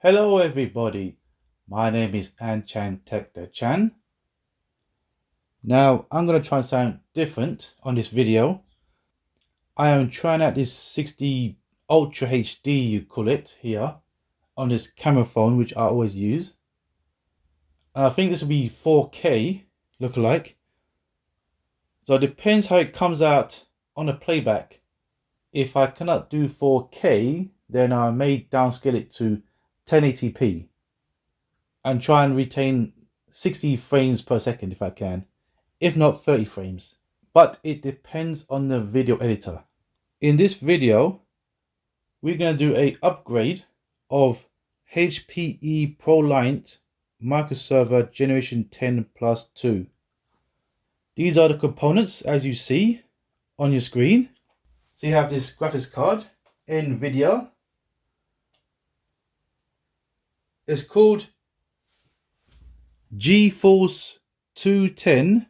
Hello everybody, my name is Anchan Tech the Chan. Now I'm going to try and sound different on this video. I am trying out this 60 Ultra HD, you call it, here on this camera phone which I always use. And I think this will be 4K lookalike. So it depends how it comes out on the playback. If I cannot do 4K, then I may downscale it to 1080p. And try and retain 60 frames per second if I can, if not 30 frames. But it depends on the video editor. In this video, we're going to do an upgrade of HPE Proliant MicroServer Gen10 Plus 2. These are the components as you see on your screen. So you have this graphics card, NVIDIA. It's called GeForce 210,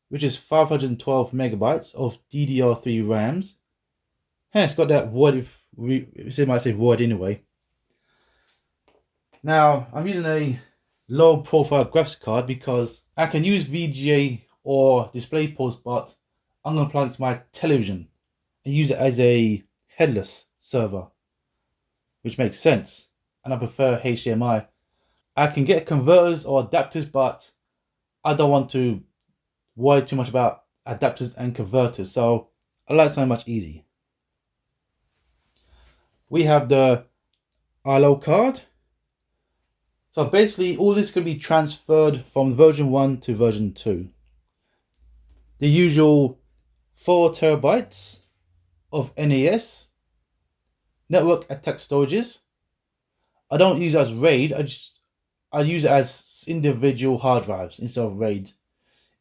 which is 512 megabytes of DDR3 RAMs. It's got that void, it might say void anyway. Now, I'm using a low profile graphics card because I can use VGA or DisplayPort, but I'm going to plug it to my television and use it as a headless server, which makes sense. And I prefer HDMI. I can get converters or adapters, but I don't want to worry too much about adapters and converters, so I like something much easy. We have the ILO card. So basically all this can be transferred from version 1 to version 2. The usual 4 terabytes of NAS, network attached storages. I don't use it as RAID, I use it as individual hard drives instead of RAID.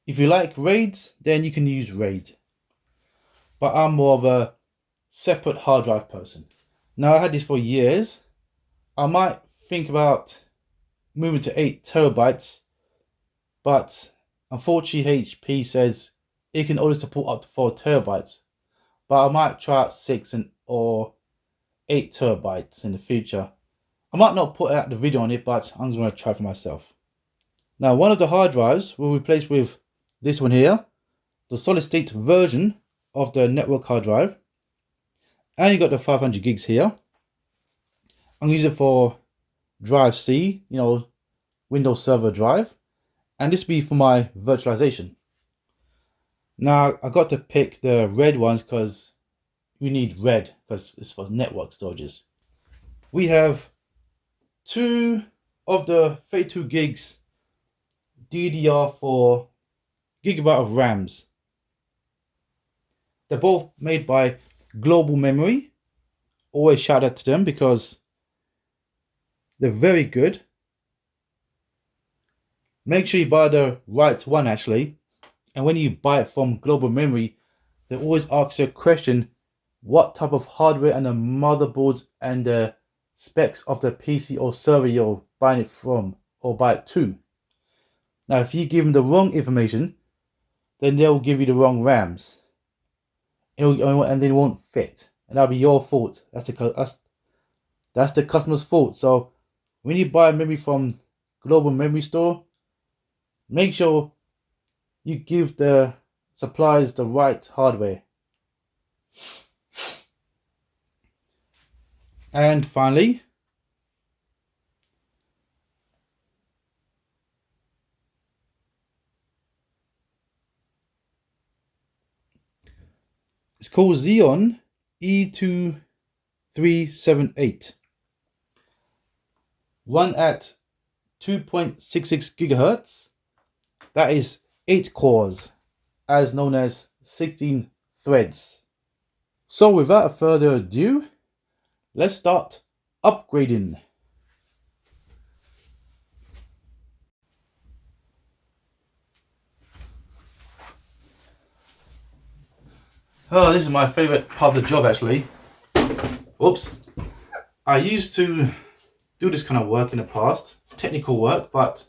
If you like RAIDs, then you can use RAID. But I'm more of a separate hard drive person. Now I had this for years. I might think about moving to 8 terabytes, but unfortunately HP says it can only support up to 4 terabytes. But I might try out 6 or 8 terabytes in the future. I might not put out the video on it, but I'm going to try for myself. Now, one of the hard drives will be replaced with this one here, the solid state version of the network hard drive. And you got the 500 gigs here. I'm going to use it for drive C, Windows Server drive. And this will be for my virtualization. Now, I got to pick the red ones because we need red because it's for network storages. We have 2 of the 32 gigs DDR4 gigabyte of RAMs. They're both made by Global Memory. Always shout out to them because they're very good. Make sure you buy the right one actually. And when you buy it from Global Memory, they always ask you a question: what type of hardware and the motherboards and the specs of the PC or server you're buying it from or buy it to. Now, if you give them the wrong information, then they'll give you the wrong RAMs, and they won't fit, and that'll be your fault. That's the customer's fault. So when you buy memory from Global Memory Store, make sure you give the suppliers the right hardware. And finally, it's called Xeon E2378. Run at 2.66 gigahertz. That is 8 cores, as known as 16 threads. So without further ado, let's start upgrading. Oh, this is my favorite part of the job actually. Oops. I used to do this kind of work in the past, technical work, but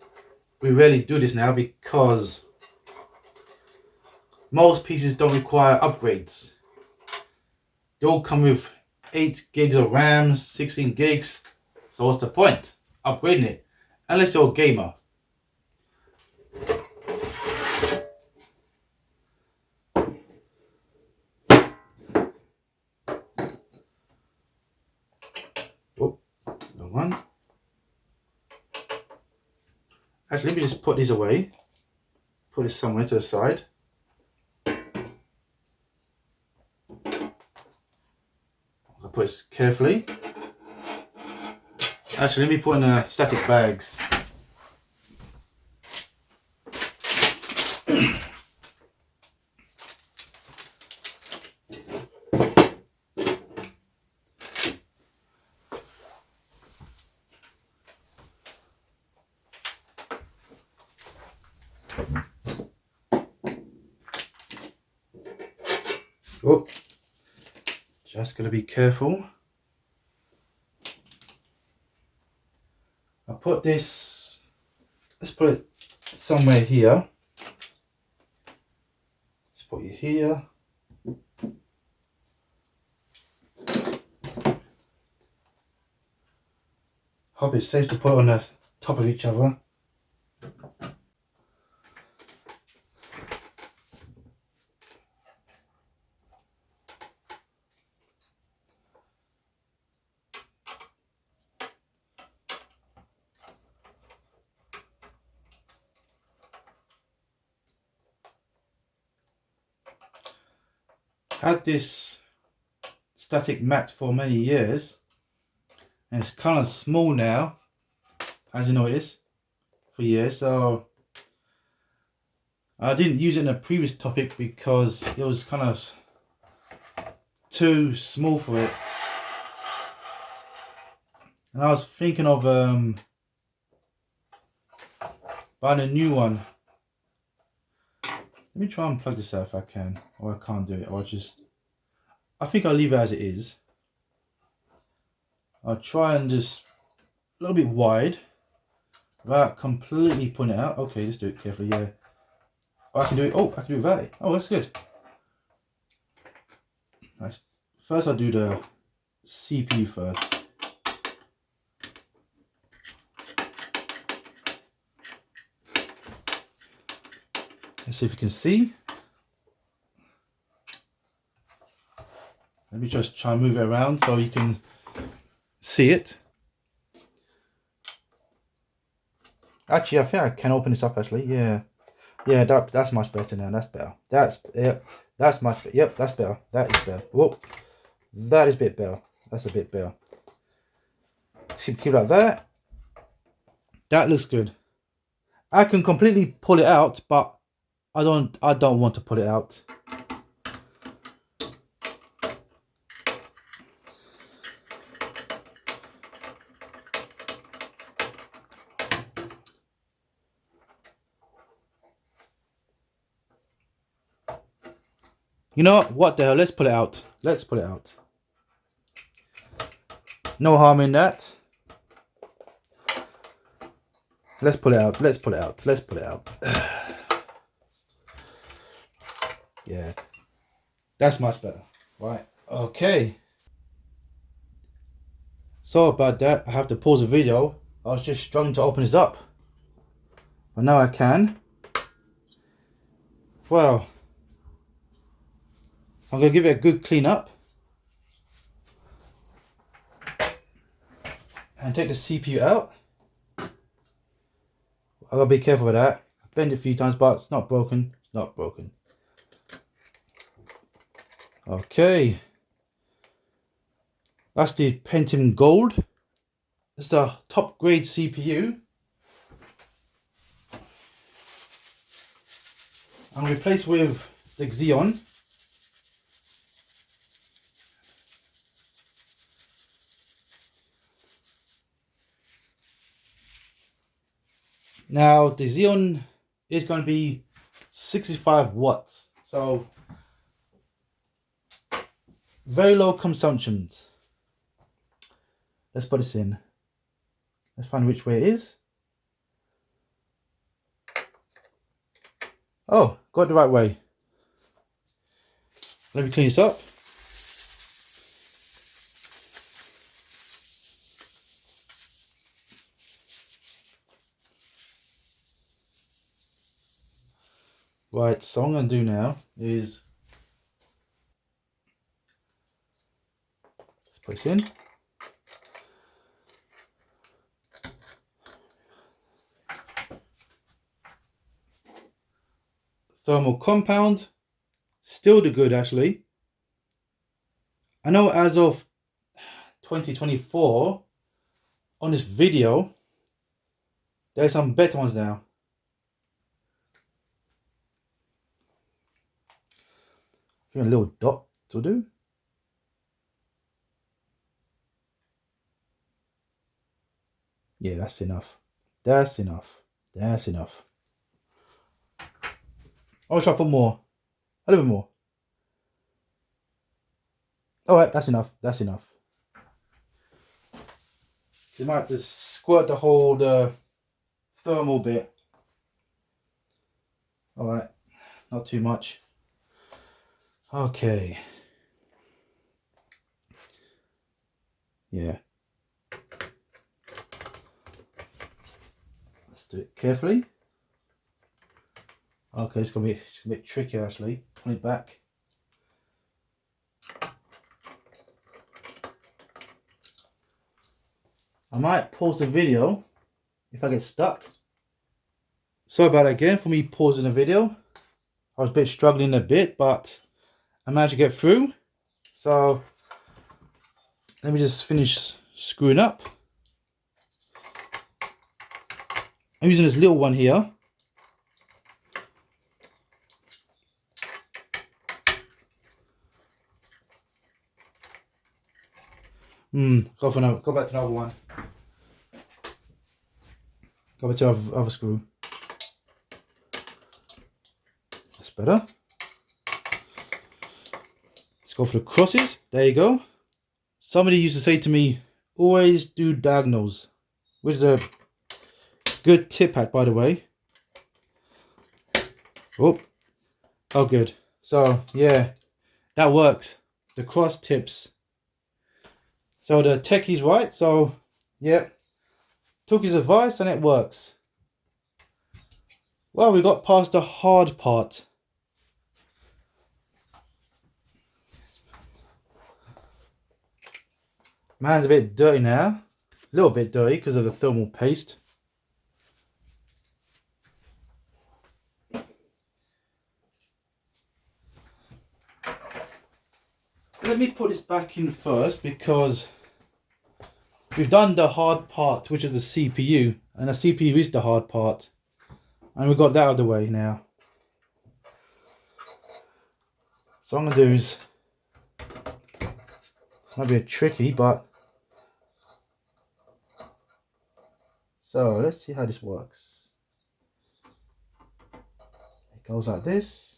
we rarely do this now because most PCs don't require upgrades. They all come with 8 gigs of RAM, 16 gigs. So what's the point? upgrading it, unless you're a gamer. Oh, no one. Actually, let me just put these away. Put it somewhere to the side. I'll put it carefully. Actually, let me put in the static bags. Oh, just gotta be careful. I'll put this, let's put it somewhere here. Let's put it here. Hope it's safe to put on the top of each other. Had this static mat for many years, and it's kind of small now, as you know it is, for years. So I didn't use it in a previous topic because it was kind of too small for it, and I was thinking of buying a new one. Let me try and plug this out if I can, or I can't do it, or I think I'll leave it as it is. I'll try and just a little bit wide without completely putting it out. Okay, let's do it carefully. Yeah, I can do it. Oh, I can do it without it. Oh, that's good. Nice. First, I'll do the CPU first. Let's see if you can see. Let me just try and move it around so you can see it. Actually, I think I can open this up actually. Yeah. Yeah, that's much better now. That's better. That's much better. Yep, that's better. That is better. Whoa. That is a bit better. That's a bit better. Keep it like that. That looks good. I can completely pull it out, but I don't want to pull it out. You know what the hell? Let's pull it out. Let's pull it out. No harm in that. Let's pull it out. Let's pull it out. Let's pull it out. Yeah. That's much better. Right. Okay. Sorry about that. I have to pause the video. I was just struggling to open this up. But now I can. Well. I'm going to give it a good clean up. And take the CPU out. I gotta be careful with that. I bent it a few times, but it's not broken. It's not broken. Okay. That's the Pentium Gold. It's the top grade CPU. I'm replaced with the Xeon. Now the Xeon is going to be 65 watts, so very low consumptions. Let's put this in. Let's find which way it is. Oh, got it the right way. Let me clean this up. Right, so what I'm going to do now is let's put this in. Thermal compound, still the good actually. I know as of 2024 on this video there's some better ones now. I think a little dot to do. Yeah, that's enough. That's enough. That's enough. I'll try to put more. A little bit more. Alright, that's enough. That's enough. You might just squirt the whole thermal bit. Alright, not too much. Okay. Yeah. Let's do it carefully. Okay, it's gonna be a bit tricky actually. Put it back. I might pause the video if I get stuck. Sorry about it again for me pausing the video. I was a bit struggling a bit, but I managed to get through. So let me just finish screwing up. I'm using this little one here. Go back to another one. Go back to the other screw. That's better. Let's go for the crosses. There you go. Somebody used to say to me, always do diagonals, which is a good tip hack, by the way. Oh, good. So yeah, that works. The cross tips. So the techie's right. So yeah, took his advice and it works. Well, we got past the hard part. Man's a bit dirty now. A little bit dirty because of the thermal paste. Let me put this back in first because we've done the hard part, which is the CPU, and the CPU is the hard part, and we've got that out of the way now. So what I'm going to do is, it might be a tricky, but so let's see how this works. It goes like this.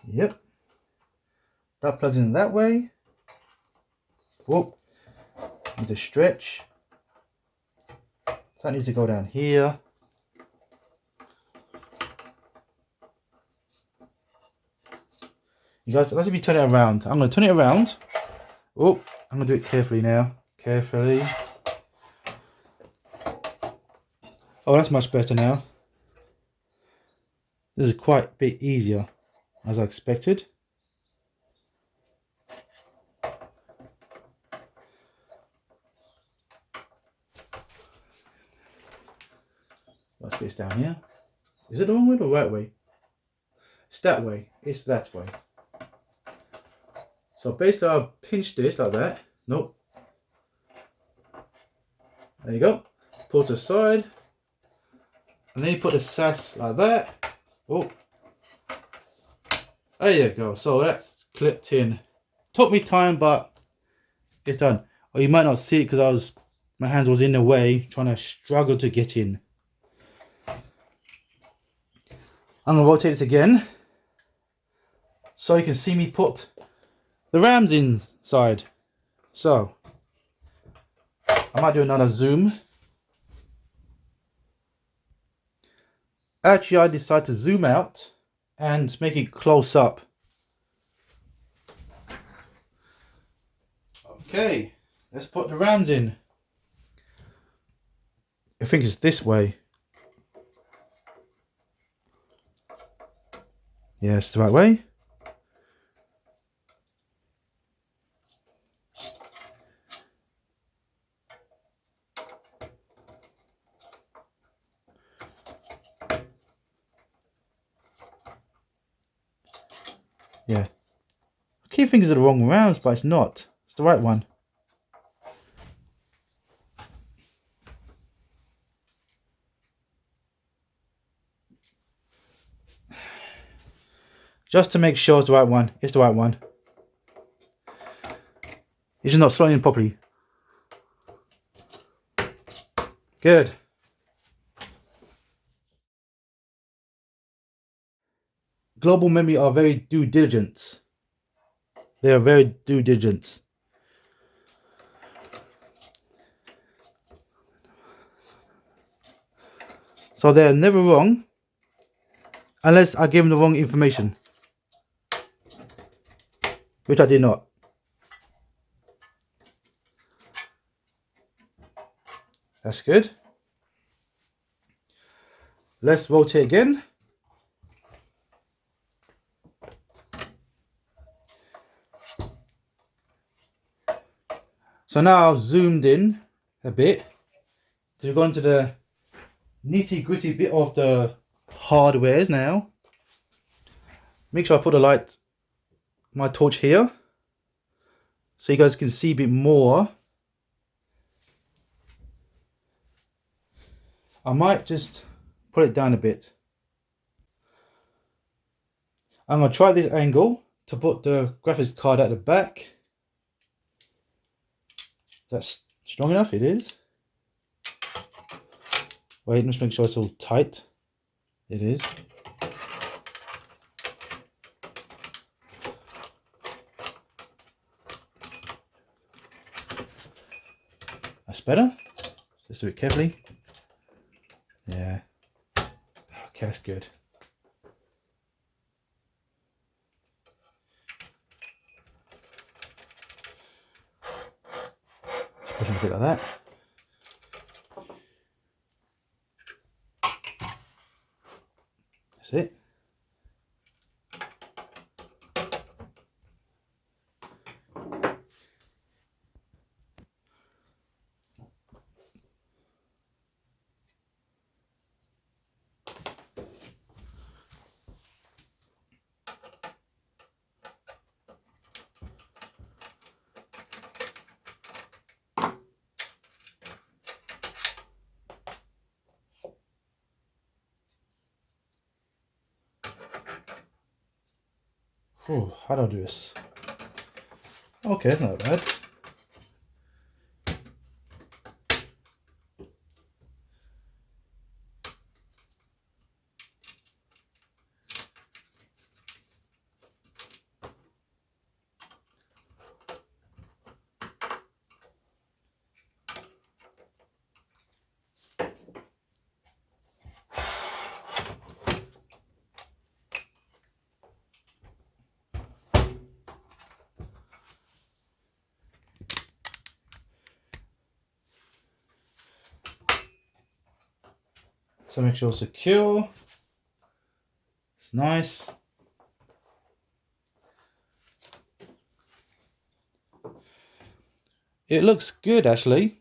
Yep. That plugs in that way. Whoop. Need to stretch. So that needs to go down here. You guys, let's me turn it around. I'm going to turn it around. Oh, I'm going to do it carefully now. Carefully. Oh, that's much better now. This is quite a bit easier as I expected. Let's get this down here. Is it the wrong way or the right way? It's that way. It's that way. So basically I'll pinch this like that. Nope. There you go. Pull to the side. And then you put the SAS like that. Oh. There you go. So that's clipped in. Took me time, but it's done. Or you might not see it because my hands was in the way, trying to struggle to get in. I'm gonna rotate this again, so you can see me put the RAMs inside. So I might do another zoom. Actually, I decided to zoom out and make it close up. Okay, let's put the RAMs in. I think it's this way. Yeah, it's the right way. Yeah. I keep thinking it's the wrong rounds, but it's not. It's the right one. Just to make sure it's the right one. It's the right one. It's just not slotting in properly. Good. Global memory are very due diligent. They are very due diligent. So they're never wrong unless I give them the wrong information, which I did not. That's good. Let's rotate again. So now I've zoomed in a bit. So we've gone to the nitty-gritty bit of the hardwares now. Make sure I put a light, my torch here, so you guys can see a bit more. I might just put it down a bit. I'm going to try this angle to put the graphics card at the back. That's strong enough, it is. Wait, let's make sure it's all tight. It is. That's better. Let's do it carefully. Yeah. Okay, that's good. Push it a bit like that. That's it. Whew, how do I do this? Okay, that's not bad. So make sure it's secure. It's nice. It looks good actually.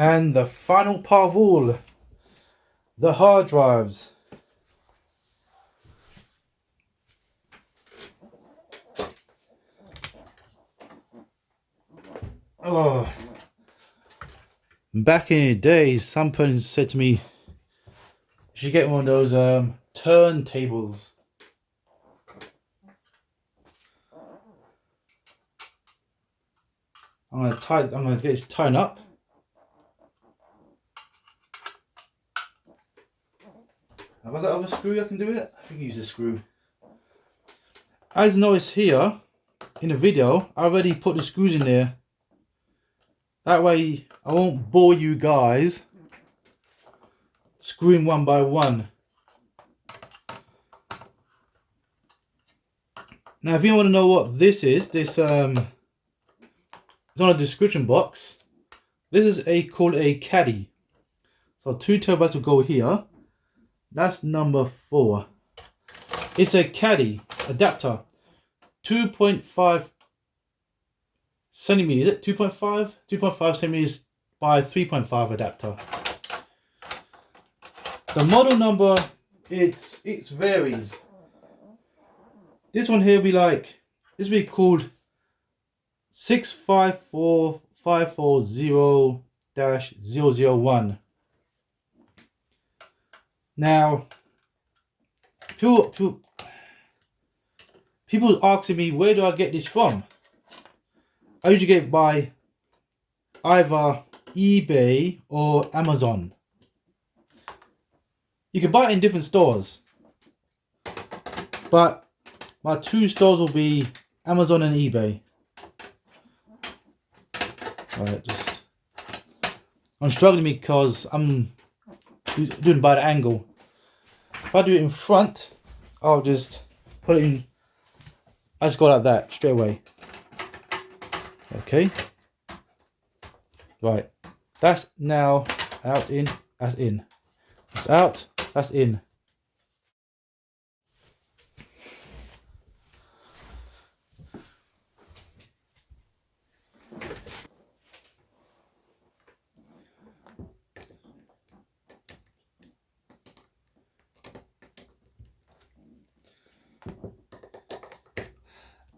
And the final part of all, the hard drives. Oh, back in the days, some person said to me, "You should get one of those turntables." I'm gonna get it tightened up. Have I got other screw I can do it? I think I use a screw. As noticed here in the video, I already put the screws in there. That way I won't bore you guys screwing one by one. Now if you want to know what this is, it's on a description box. This is called a Caddy. So 2 terabytes will go here. That's number 4. It's a Caddy adapter. 2.5 centimeters. Is it 2.5? 2.5 centimeters by 3.5 adapter. The model number, it varies. This one here will be like, this will be called 654540-001. Now, people asking me, where do I get this from? I usually get it by either eBay or Amazon. You can buy it in different stores, but my 2 stores will be Amazon and eBay. Alright, I'm struggling because I'm doing by the angle. If I do it in front, I'll just put it in. I just go like that straight away. Okay. Right. That's now out, in, that's in. It's out, that's in.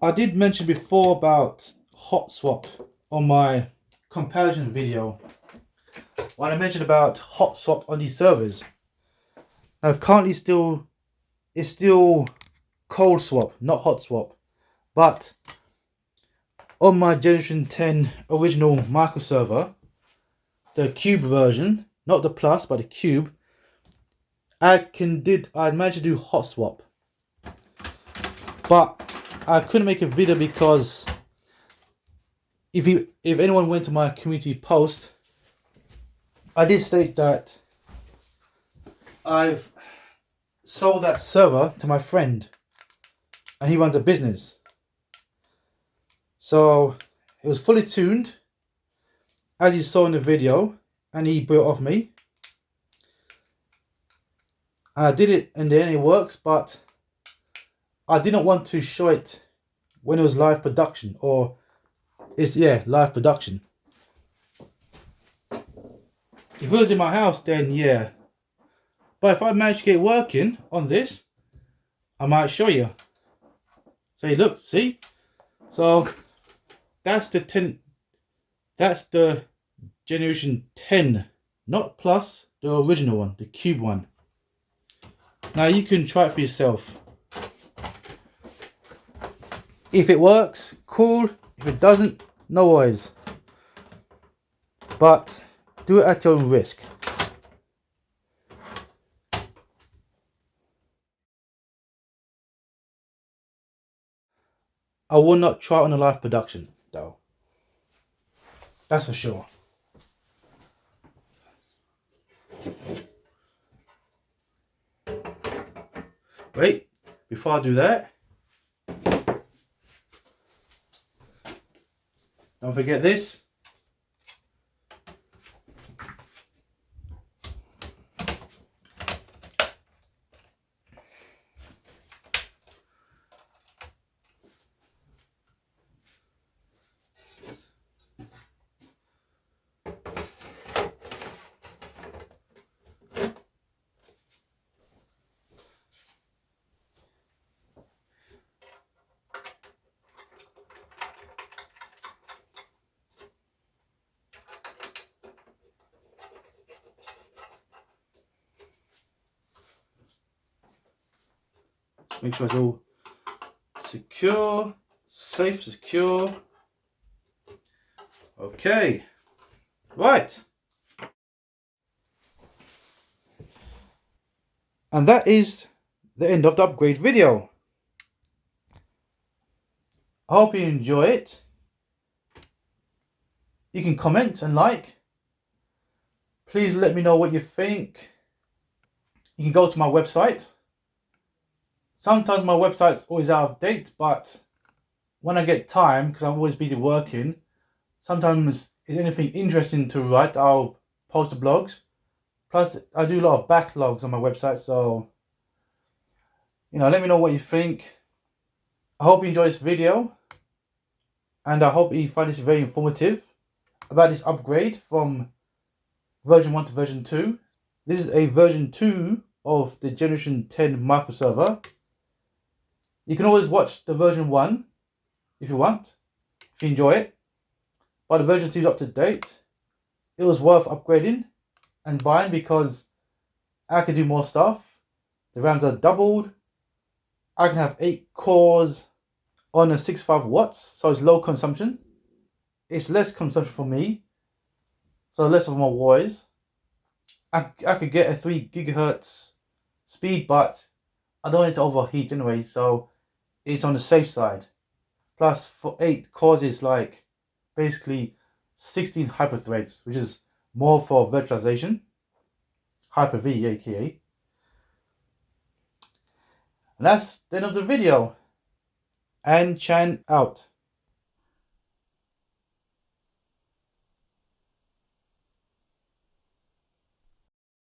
I did mention before about hot swap on my comparison video when I mentioned about hot swap on these servers. Now currently it's still cold swap, not hot swap, but on my Generation 10 original microserver, the cube version, not the plus but the cube, I managed to do hot swap, but I couldn't make a video because if anyone went to my community post, I did state that I've sold that server to my friend and he runs a business. So it was fully tuned as you saw in the video and he bought it off me. And I did it and then it works, but I didn't want to show it when it was live production, or live production. If it was in my house, then yeah. But if I manage to get it working on this, I might show you. Say, look, see? So that's the 10. That's the Generation 10, not plus, the original one, the cube one. Now you can try it for yourself. If it works, cool. If it doesn't, no worries. But do it at your own risk. I will not try it on a live production, though. That's for sure. Wait, before I do that, don't forget this. Make sure it's all secure, safe, secure. Okay, right. And that is the end of the upgrade video. I hope you enjoy it. You can comment and like. Please let me know what you think. You can go to my website. Sometimes my website's always out of date, but when I get time, because I'm always busy working, sometimes if anything interesting to write, I'll post the blogs. Plus, I do a lot of backlogs on my website, so let me know what you think. I hope you enjoy this video, and I hope you find this very informative about this upgrade from version 1 to version 2. This is a version 2 of the Generation 10 microserver. You can always watch the version 1 if you want, if you enjoy it. But the version 2 is up to date. It was worth upgrading and buying because I can do more stuff. The RAMs are doubled. I can have 8 cores on a 65 watts, so it's low consumption. It's less consumption for me, so less of my wires. I could get a 3 gigahertz speed, but I don't want it to overheat anyway, so it's on the safe side. Plus, for 8 cores is like basically 16 hyperthreads, which is more for virtualization. Hyper-V, aka. And that's the end of the video. And Chan out.